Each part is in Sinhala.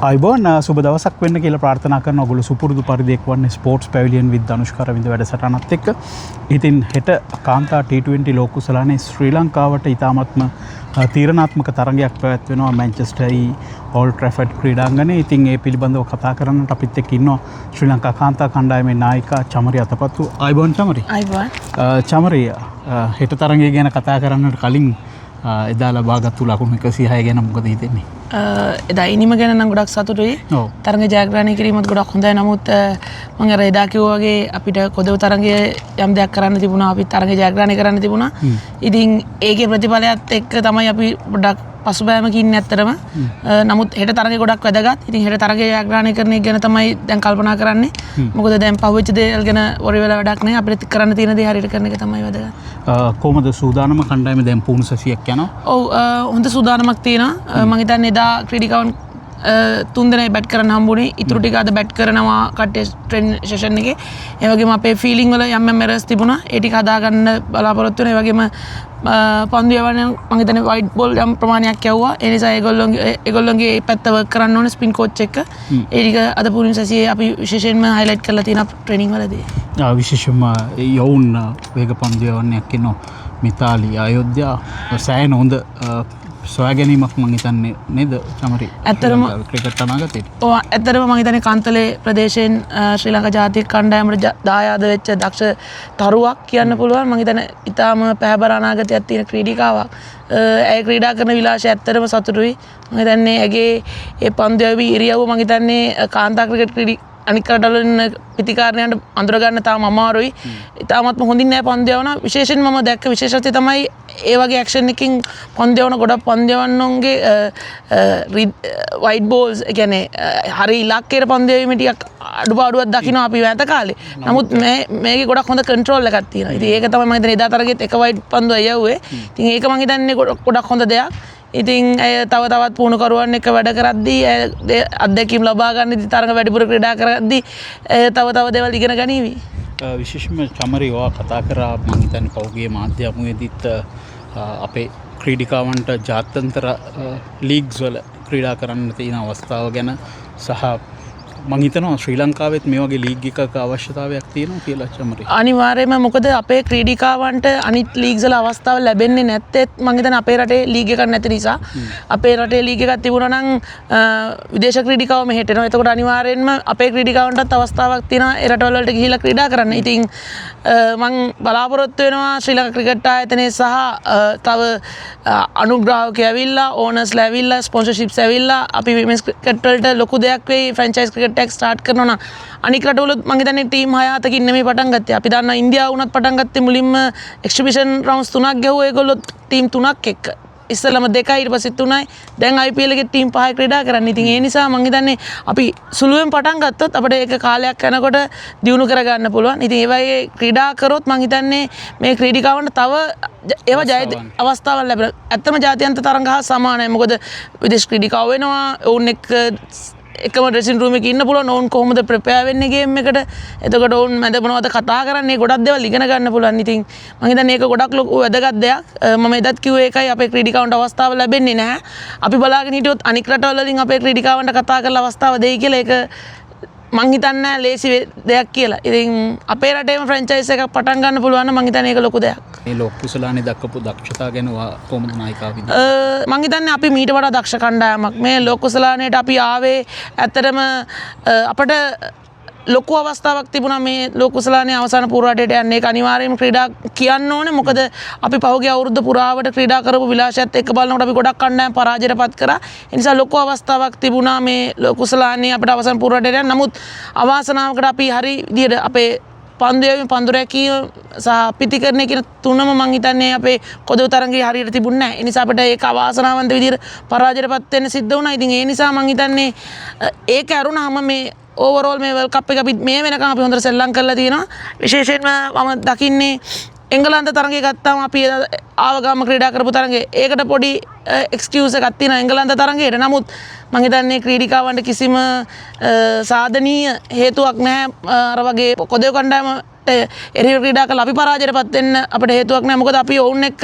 අයිබෝන් සුබ දවසක් වෙන්න කියලා ප්‍රාර්ථනා කරන ඔගොල්ලෝ සුපුරුදු පරිදි එක්වන්නේ ස්පෝර්ට්ස් පැවිලියන් විත් අනුෂ්කා රවින්ද වැඩසටහනත් එක්ක. ඉතින් හෙට කාන්තා T20 ලෝක කුසලානේ ශ්‍රී ලංකාවට ඉතාමත්ම තීරණාත්මක තරගයක් පැවැත්වෙනවා මැන්චෙස්ටර් ඕල්ඩ් ට්‍රැෆර්ඩ් ක්‍රීඩාංගණයේ. ඉතින් ඒ පිළිබඳව කතා කරන්නට අපිත් එක්ක ඉන්නවා ශ්‍රී ලංකා කාන්තා කණ්ඩායමේ නායිකා චමරි අතපත්තු. අයිබෝන් චමරි. අයිබෝන්. චමරි හෙට තරගය ගැන කතා කරන්නට කලින් එදා ලබාගත්තු ලකුණු 106 ගැන මොකද හිතෙන්නේ? එදා ඉනිම ගැන නම් ගොඩක් සතුටුයි. තරග ජයග්‍රහණය කිරීමත් ගොඩක් හොඳයි. නමුත් මම අර එදා කිව්වා වගේ අපිට කොදව තරගයේ යම් දෙයක් කරන්න තිබුණා. අපි තරග ජයග්‍රහණය කරන්න තිබුණා. ඉතින් ඒකේ ප්‍රතිඵලයත් එක්ක තමයි අපි පොඩ්ඩක් පසුබෑමක ඉන්නේ ඇත්තටම. නමුත් හෙට තරගය ගොඩක් වැදගත්. ඉතින් හෙට තරගය ජයග්‍රහණය කරන එක ගැන තමයි දැන් කල්පනා කරන්නේ. මොකද දැන් පහුවෙච්ච දේවල් ගැන වරි වෙලා වැඩක් නැහැ. අපිට කරන්න තියෙන දේ හරියට කරන එක තමයි වැදගත්. කොහොමද සූදානම කණ්ඩායම දැන් පුහුණු සැසියක් යනවා? ඔව් හොඳ සූදානමක් තියෙනවා. මම හිතන්නේ එදා ක්‍රීඩිකාවන් 3 දෙනෙක් බැට් කරන්න හම්බුනේ. ඉතුරු ටික අද බැට් කරනවා කට්ටිය ට්‍රේන් සෙෂන් එකේ. ඒ වගේම අපේ ෆීලිං වල යම් එරර්ස් තිබුණා. ඒ ටික හදාගන්න බලාපොරොත්තු වෙනවා. ඒ වගේම පන්දු යවන මම හිතන්නේ වයිට් බෝල් යම් ප්‍රමාණයක් යවුවා. ඒ නිසා ඒගොල්ලෝගේ පැත්ත වර්ක් කරන්න ඕනේ ස්පින් කෝච් එක. ඒ ටික අද පුහුණු සැසියේ අපි විශේෂයෙන්ම හයිලයිට් කරලා තියෙනවා ට්‍රේනින් වලදී. විශේෂයෙන්ම යවුන් වේග පන්දු යවන්නයක් ඉන්නවා. මිතාලි අයෝධ්‍යා සෑහෙන හොඳ සොයා ගැනීමක් මම හිතන්නේ නේද චමරි? ඇත්තටම ක්‍රිකට් අනාගතේ. ඔව් ඇත්තටම මම හිතන්නේ කාන්තලේ ප්‍රදේශයෙන් ශ්‍රී ලංකා ජාතික කණ්ඩායමට දායාද වෙච්ච දක්ෂ තරුවක් කියන්න පුළුවන්. මම හිතන්නේ ඊටාම පැහැබර අනාගතයක් තියෙන ක්‍රීඩිකාවක්. ඇය ක්‍රීඩා කරන විලාසය ඇත්තටම සතුටුයි. මම හිතන්නේ ඇගේ ඒ පන්දු යවි ඉරියව්ව මම හිතන්නේ කාන්තා ක්‍රිකට් අනික් රටවලින් පිතිකාරණයන්ට අඳුර ගන්න තාම අමාරුයි. ඉතාමත්ම හොඳින් නෑ පන්දු යවන. විශේෂයෙන් මම දැක්ක විශේෂත්වය තමයි ඒ වගේ ඇක්ෂන් එකකින් පන්දු යවන ගොඩක් පන්දු යවන්නෝන්ගේ වයිට් බෝල්ස් ඒ කියන්නේ හරි ඉලක්කයට පන්දු යවීමේ ටිකක් අඩුපාඩුවක් දකිනවා අපි මෑත කාලේ. නමුත් මේකේ ගොඩක් හොඳ කන්ට්‍රෝල් එකක් තියෙනවා. ඉතින් ඒක තමයි මම හිතන්නේ එදා තරගෙත් එක වයිට් පන්දුව යවුවේ. ඉතින් ඒක මම හිතන්නේ ගොඩක් හොඳ දෙයක්. ඉතින් තව තවත් පුහුණුකරුවන් එක්ක වැඩ කරද්දී අත්දැකීම් ලබා ගන්න ඉතින් තරඟ වැඩිපුර ක්‍රීඩා කරද්දී තව දේවල් ඉගෙන ගනීවි. විශේෂයෙන්ම චමරි ඔයා කතා කරා මම හිතන්නේ පෞගේ මාධ්‍ය හමුවේදීත් අපේ ක්‍රීඩිකාවන්ට ජාත්‍යන්තර ලීග්ස් වල ක්‍රීඩා කරන්න තියෙන අවස්ථාව ගැන සහ මම හිතනවා ශ්‍රී ලංකාවෙත් මේ වගේ ලීග් එකක අවශ්‍යතාවයක් තියෙනවා කියලා චමරි. අනිවාර්යයෙන්ම මොකද අපේ ක්‍රීඩිකාවන්ට අනිත් ලීග්ස් වල අවස්ථාව ලැබෙන්නේ නැත්තේ මම හිතන්නේ අපේ රටේ ලීග් එකක් නැති නිසා. අපේ රටේ ලීග් එකක් තිබුණා නම් විදේශ ක්‍රීඩිකාව මෙහෙට එනවා. එතකොට අනිවාර්යයෙන්ම අපේ ක්‍රීඩිකාවන්ටත් අවස්ථාවක් තියෙනවා ඒ රටවල් වලට ගිහිල්ලා ක්‍රීඩා කරන්න. ඉතින් මම බලාපොරොත්තු වෙනවා ශ්‍රී ලංකා ක්‍රිකට් ආයතනයේ සහ තව අනුග්‍රාහකයෝ ඇවිල්ලා ඕනර්ස්ලා ඇවිල්ලා ස්පොන්සර්ෂිප්ස් ඇවිල්ලා අපි විමෙන්ස් ක්‍රිකට් වලට ලොකු දෙයක් වෙයි ෆ්‍රැන්චයිස් ක්‍රිකට් එකක් ස්ටාර්ට් කරනවා නම් අනික් රටවලුත් මම හිතන්නේ ටීම් 6-7කින් නෙමෙයි පටන් ගත්තේ. අපි දන්නා ඉන්දියාව උනත් පටන් ගත්තේ මුලින්ම එක්සිබිෂන් රවුන්ඩ්ස් 3ක් ගැහුවා ඒගොල්ලෝ ටීම් 3ක් එක්ක. ඉස්සෙල්ලාම 2යි ඊට පස්සේ 3යි. දැන් IPL එකේ ටීම් 5යි ක්‍රීඩා කරන්නේ. ඉතින් ඒ නිසා මම හිතන්නේ අපි සුළුවෙන් පටන් ගත්තොත් අපිට ඒක කාලයක් යනකොට දියුණු කරගන්න පුළුවන්. ඉතින් ඒ වගේ ක්‍රීඩා කරොත් මම හිතන්නේ මේ ක්‍රීඩිකාවන්ට තව ඒවා ජය අවස්ථාවක් ලැබෙනවා. ඇත්තම ජාත්‍යන්තර තරඟ හා සමානයි. මොකද විදේශ ක්‍රීඩිකාව වෙනවා. ඔවුන් එක්ක එකම ඩ්‍රෙසින් රූම් එකේ ඉන්න පුළුවන්. ඔවුන් කොහොමද ප්‍රෙපෙයාර් වෙන්නේ ගේම් එකට. එතකොට ඔවුන් මැද මොනවද කතා කරන්නේ ගොඩක් දේවල් ඉගෙන ගන්න පුළුවන්. ඉතින් මම හිතන්නේ ඒක ගොඩක් ලොකු වැදගත් දෙයක්. මම එදත් කිව්වේ ඒකයි අපේ ක්‍රීඩිකාවන්ට අවස්ථාව ලැබෙන්නේ නැහැ. අපි බලාගෙන හිටියොත් අනික් රටවල් වලින් අපේ ක්‍රීඩිකාවන්ට කතා කරලා අවස්ථාව දෙයි කියලා ඒක මං හිතන්නේ නැහැ ලේසි දෙයක් කියලා. ඉතින් අපේ රටේම ෆ්‍රැන්චයිස් එකක් පටන් ගන්න පුළුවන් නම් මං හිතන්නේ ඒක ලොකු දෙයක්. මේ ලෝක කුසලානේ දක්වපු දක්ෂතා ගැන කොහොමද නායිකාව විදිහට? මං හිතන්නේ අපි මීට වඩා දක්ෂ කණ්ඩායමක්. මේ ලෝක කුසලානේට අපි ආවේ ඇත්තටම අපිට ලොකු අවස්ථාවක් තිබුණා මේ ලෝක කුසලානේ අවසාන පුරාටයට යන්න. ඒක අනිවාර්යයෙන්ම ක්‍රීඩා කියන්න ඕනේ. මොකද අපි පහුගිය අවුරුද්ද පුරාවට ක්‍රීඩා කරපු විලාසයත් එක්ක බලනකොට අපි ගොඩක් කණ්ඩායම් පරාජයටපත් කරා. ඒ නිසා ලොකු අවස්ථාවක් තිබුණා මේ ලෝක කුසලානේ අපිට අවසාන පුරාටයට යන්න. නමුත් අවාසනාවකට අපි හරි විදියට අපේ පන්දු යවීම පන්දු රැකීම සහ පිතිකරණය කියන තුනම මං හිතන්නේ අපේ කොදව තරඟයේ හරියට තිබුණේ නැහැ. ඒ නිසා අපිට ඒක අවාසනාවන්ත විදියට පරාජයටපත් වෙන්න සිද්ධ වුණා. ඉතින් ඒ නිසා මං හිතන්නේ ඒක අරුණාම මේ ඕවරෝල් මේ වර්ල්ඩ් කප් එක අපි මේ වෙනකන් අපි හොඳට සෙල්ලම් කරලා තියෙනවා. විශේෂයෙන්ම මම දකින්නේ එංගලන්ත තරඟය ගත්තාම අපි ආව ගාම ක්‍රීඩා කරපු තරඟේ ඒකට පොඩි එක්ස්කියුස් එකක් තියෙනවා එංගලන්ත තරඟයට. නමුත් මම හිතන්නේ ක්‍රීඩිකාවන්ට කිසිම සාධනීය හේතුවක් නැහැ අර වගේ කොදේ කණ්ඩායම එරෙහිව ක්‍රීඩා කරලා අපි පරාජයටපත් වෙන්න අපිට හේතුවක් නැහැ. මොකද අපි ඔවුන් එක්ක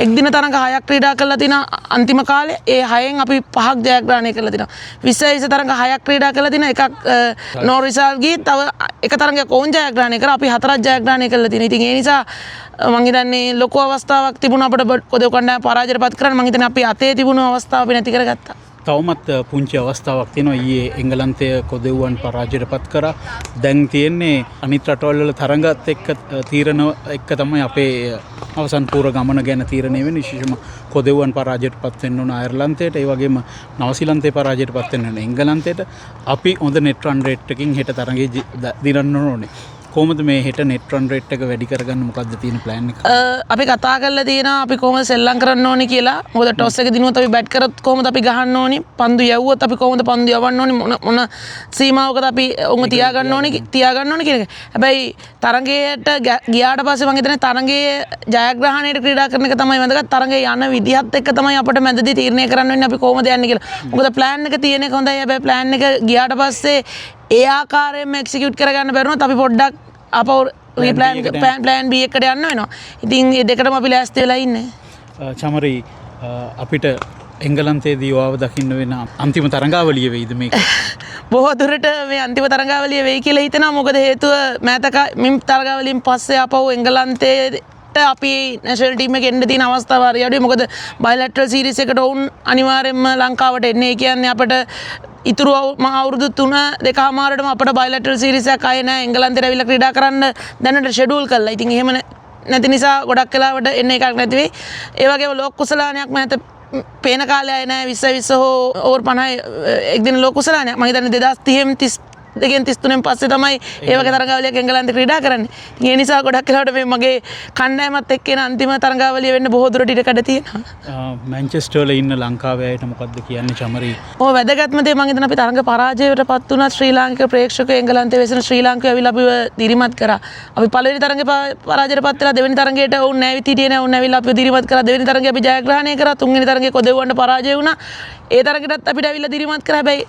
එක් දින තරඟ 6ක් ක්‍රීඩා කරලා තිනා අන්තිම කාලේ ඒ 6න් අපි 5ක් ජයග්‍රහණය කරලා තිනවා. 20 තරඟ 6ක් ක්‍රීඩා කරලා තිනා එකක් නෝ රිසල්ට් ගියේ තව එක තරඟයක් ඔවුන් ජයග්‍රහණය කරා අපි 4ක් ජයග්‍රහණය කරලා තිනා. ඉතින් ඒ නිසා මං හිතන්නේ ලොකු අවස්ථාවක් තිබුණා අපිට කොදෙව් කණ්ඩායම පරාජයටපත් කරන්න. මං හිතන්නේ අපි අතේ තිබුණු අවස්ථාව අපි නැති කරගත්තා. තවමත් පුංචි අවස්ථාවක් තියෙනවා. ඊයේ එංගලන්තය කොදෙව්වන් පරාජයටපත් කරා. දැන් තියෙන්නේ අනිත් රටවල් වල තරඟත් එක්ක තීරණ එක්ක තමයි අපේ අවසන් පූර්ව ගමන ගැන තීරණය වෙන්නේ. විශේෂම කොදෙව්වන් පරාජයටපත් වෙන්න ඕන අයර්ලන්තයට, ඒ වගේම නවසීලන්තේ පරාජයටපත් වෙන්න ඕන එංගලන්තයට. අපි හොඳ නෙට් රන් රේට් එකකින් හෙට තරඟේ දිනන්න ඕනේ. කොහොමද මේ හෙට නෙට් රන් රේට් එක වැඩි කරගන්න මොකක්ද තියෙන ප්ලෑන් එක? අපි කතා කරලා තියෙනවා අපි කොහොමද සෙල්ලම් කරන්න ඕනි කියලා. මොකද ටොස් එක දිනුවොත් අපි බැට් කරොත් කොහොමද අපි ගහන්න ඕනි? පන්දු යවුවොත් අපි කොහොමද පන්දු යවන්න ඕනි? මොන සීමාවකද අපි උන්ව තියාගන්න ඕනි කියන එක. හැබැයි තරඟයට ගියාට පස්සේ මම හිතන්නේ තරඟයේ ජයග්‍රහණයට ක්‍රීඩා කරන එක තමයි වැදගත්. තරඟයේ යන විදිහත් එක්ක තමයි අපිට මැදදී තීරණය කරන්න වෙන්නේ අපි කොහොමද යන්නේ කියලා. මොකද ප්ලෑන් එක තියෙන එක හොඳයි. හැබැයි ප්ලෑන් එක ගියාට පස්සේ ඒ ආකාරයෙන්ම එක්සිකියුට් කරගන්න බැරුණොත් අපි පොඩ්ඩක් අපව ප්ලෑන් B එකට යන්න වෙනවා. ඉතින් ඒ දෙකටම අපි ලෑස්ති වෙලා ඉන්නේ. චමරි අපිට එංගලන්තයේදී ඔයාව දකින්න වෙන අන්තිම තරඟාවලිය වෙයිද මේක? බොහෝ දුරට මේ අන්තිම තරඟාවලිය වෙයි කියලා හිතනවා. මොකද හේතුව මෙම තරඟාවලියෙන් පස්සේ අපව එංගලන්තයේ අපි නැෂනල් ටීම් එකේ එන්න තියෙන අවස්ථාව හරි අඩුයි. මොකද බයිලැටරල් සීරීස් එකට වුන් අනිවාර්යයෙන්ම ලංකාවට එන්නේ. ඒ කියන්නේ අපිට ඉතුරු අවුරුදු 3.5මාරටම අපිට බයිලැටරල් සීරීස් එකක් ආයේ නැහැ. එංගලන්තයට ඇවිල්ලා ක්‍රීඩා කරන්න දැනට ෂෙඩියුල් කළා. ඉතින් එහෙම නැති නිසා ගොඩක් වෙලාවට එන්න එකක් නැති වෙයි. ඒ වගේම ලෝක කුසලානයක් මම පේන කාලේ ආයේ නැහැ. 20 හෝ ඕවර් 50 එක් දින ලෝක කුසලානයක්. මම හිතන්නේ 2030 දෙකෙන් 33න් පස්සේ තමයි ඒ වගේ තරඟාවලියක් එංගලන්තේ ක්‍රීඩා කරන්නේ. ඒ නිසා ගොඩක් වෙලාවට මේ මගේ කණ්ඩායමත් එක්ක එන අන්තිම තරඟාවලිය වෙන්න බොහෝ දුරට ඉඩකඩ තියෙනවා. මැන්චෙස්ටර් වල ඉන්න ලංකාවේ අයට මොකද්ද කියන්නේ චමරි? ඔව් වැදගත්ම දේ මම හිතන අපි තරඟ පරාජයටපත් වුණා. ශ්‍රී ලාංකික ප්‍රේක්ෂකයෝ එංගලන්තයේ වෙසෙන ශ්‍රී ලාංකිකයෝ ඇවිල්ලා අපිව දිරිමත් කරා. අපි පළවෙනි තරඟේ පරාජයටපත් වෙලා දෙවෙනි තරඟයට වුන් නැවිත් හිටියේ නැහැ. වුන් ඇවිල්ලා අපිව දිරිමත් කරා. දෙවෙනි තරඟේ අපි ජයග්‍රහණය කරා. තුන්වෙනි තරඟේ කොදෙව්වන්ට පරාජය වුණා. ඒ තරඟයටත් අපිට ඇවිල්ලා දිරිමත් කරා. හැබැයි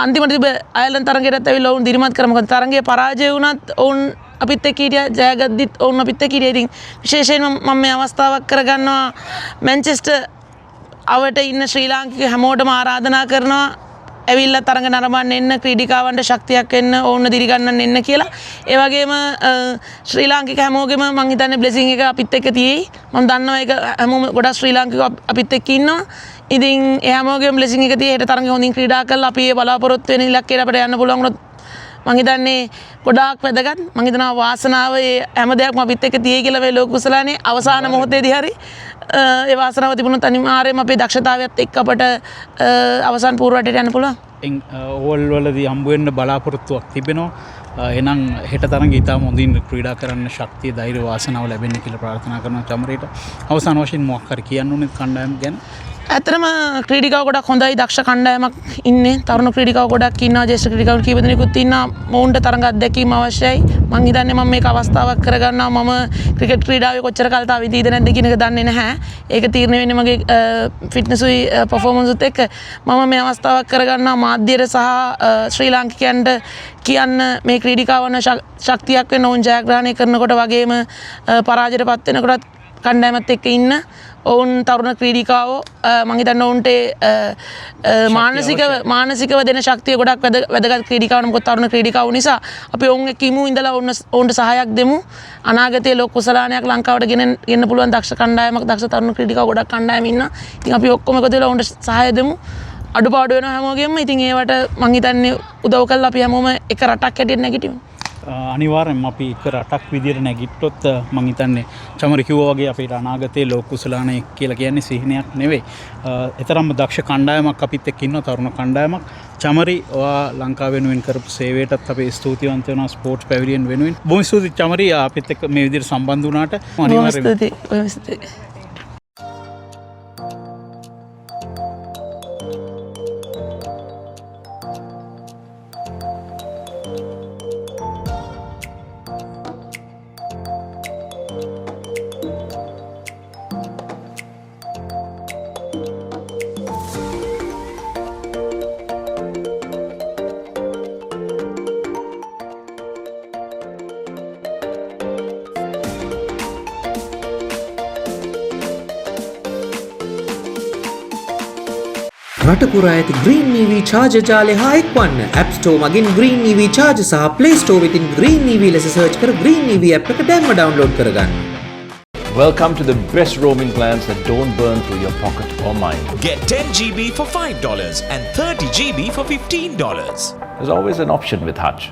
අන්තිමට තිබ්බ අයර්ලන්ත තරඟයටත් ඇවිල්ලා වුන් දිරිමත් කරා. මොකද තරඟයේ පරාජය වුණත් ඔවුන් අපිත් එක්ක හිටියා. ජයගද්දිත් ඔවුන් අපිත් එක්ක හිටියා. ඉතින් විශේෂයෙන්ම මම මේ අවස්ථාවක් කරගන්නවා මැන්චෙස්ටර් අවට ඉන්න ශ්‍රී ලාංකික හැමෝටම ආරාධනා කරනවා ඇවිල්ලා තරඟ නරඹන්න එන්න, ක්‍රීඩිකාවන්ට ශක්තියක් වෙන්න, ඕන්න දිරි ගන්නන්න එන්න කියලා. ඒ වගේම ශ්‍රී ලාංකික හැමෝගෙම මම හිතන්නේ බ්ලෙසිං එක අපිත් එක්ක තියෙයි. මම දන්නවා ඒක හැමෝම ගොඩක් ශ්‍රී ලාංකිකයෝ අපිත් එක්ක ඉන්නවා. ඉතින් ඒ හැමෝගෙම බ්ලෙසිං එක තියෙයි. හෙට තරඟ හොඳින් ක්‍රීඩා කරලා අපි ඒ බලාපොරොත්තු වෙන ඉලක්කයට අපිට යන්න පුළුවන් වුණොත් මං හිතන්නේ ගොඩාක් වැදගත්. මං හිතනවා වාසනාව ඒ හැම දෙයක්ම අපිත් එක්ක තියෙයි කියලා මේ ලෝක කුසලානේ අවසාන මොහොතේදී හරි ඒ වාසනාව තිබුණොත් අනිවාර්යයෙන්ම අපේ දක්ෂතාවයත් එක්ක අපට අවසන් පූර්වරටට යන්න පුළුවන්. ඕවල් වලදී හම්බ වෙන්න බලාපොරොත්තුවක් තිබෙනවා. එහෙනම් හෙට තරඟ ඉතාම හොඳින් ක්‍රීඩා කරන්න ශක්තිය, ධෛර්ය, වාසනාව ලැබෙන්න කියලා ප්‍රාර්ථනා කරනවා චමරේට. අවසාන වශයෙන් මොකක් හරි කියන්න ඕනේ කණ්ඩායම ගැන? ඇත්තටම ක්‍රීඩිකාව ගොඩක් හොඳයි, දක්ෂ කණ්ඩායමක් ඉන්නේ. තරුණ ක්‍රීඩිකාව ගොඩක් ඉන්නවා. ජ්‍යෙෂ්ඨ ක්‍රීඩිකාව කීප දෙනෙකුත් ඉන්නවා. මොවුන්ට තරඟ අත්දැකීම අවශ්‍යයි. මං හිතන්නේ මම මේක අවස්ථාවක් කරගන්නවා. මම ක්‍රිකට් ක්‍රීඩාවේ කොච්චර කල් තාම ඉදීද නැද්ද කියන එක දන්නේ නැහැ. ඒක තීරණය වෙන්නේ මගේ ෆිට්නස් උයි පර්ෆෝමන්ස් උත් එක්ක. මම මේ අවස්ථාවක් කරගන්නවා මාධ්‍යයට සහ ශ්‍රී ලාංකිකයන්ට කියන්න මේ ක්‍රීඩිකාවන් ශක්තියක් වෙන්න ඕන් ජයග්‍රහණය කරනකොට වගේම පරාජයටපත් වෙනකොටත් කණ්ඩායමත් එක්ක ඉන්න ඔවුන් තරුණ ක්‍රීඩිකාවෝ මම හිතන්නේ ඔවුන්ට මානසිකව දෙන ශක්තිය ගොඩක් වැදගත් ක්‍රීඩිකාවන්. මොකද තරුණ ක්‍රීඩිකාවෝ නිසා අපි ඔවුන් එක්ක ඉමු, ඉඳලා ඔවුන්ට සහායක් දෙමු. අනාගතයේ ලෝක කුසලානයක් ලංකාවට ගෙන්න පුළුවන් දක්ෂ කණ්ඩායමක්, දක්ෂ තරුණ ක්‍රීඩිකාවෝ ගොඩක් කණ්ඩායම ඉන්නවා. ඉතින් අපි ඔක්කොම එකතු වෙලා ඔවුන්ට සහාය දෙමු. අඩුපාඩු වෙනවා හැමෝගෙම. ඉතින් ඒවට මම හිතන්නේ උදව් කළා අපි හැමෝම එක රටක් හැටියට නැගිටිමු. අනිවාර්යෙන්ම අපි එක රටක් විදියට නැගිට්ටොත් මං හිතන්නේ චමරි කිව්වා වගේ අපේ අනාගතයේ ලෝක කුසලානය කියලා කියන්නේ සිහිනයක් නෙවෙයි. ඒතරම්ම දක්ෂ කණ්ඩායමක් අපිත් එක්ක ඉන්නවා, තරුණ කණ්ඩායමක්. චමරි ඔයා ලංකාව වෙනුවෙන් කරපු සේවයටත් අපි ස්තුතිවන්ත වෙනවා, ස්පෝර්ට්ස් පැවිලියන් වෙනුවෙන්. බොහොම ස්තුතියි චමරි අපිත් එක්ක මේ විදියට සම්බන්ධ වුණාට. අනිවාර්යෙන්ම රට පුරා ඇති Green EV charger ජාලය හා එක්වන්න. App Store මගින් Green EV charger සහ Play Store වෙතින් Green EV ලෙස search කර Green EV app එක දැන්ම download කරගන්න. Welcome to the best roaming plans that don't burn through your pocket or mind. Get 10 GB for $5 and 30 GB for $15. There's always an option with Hutch.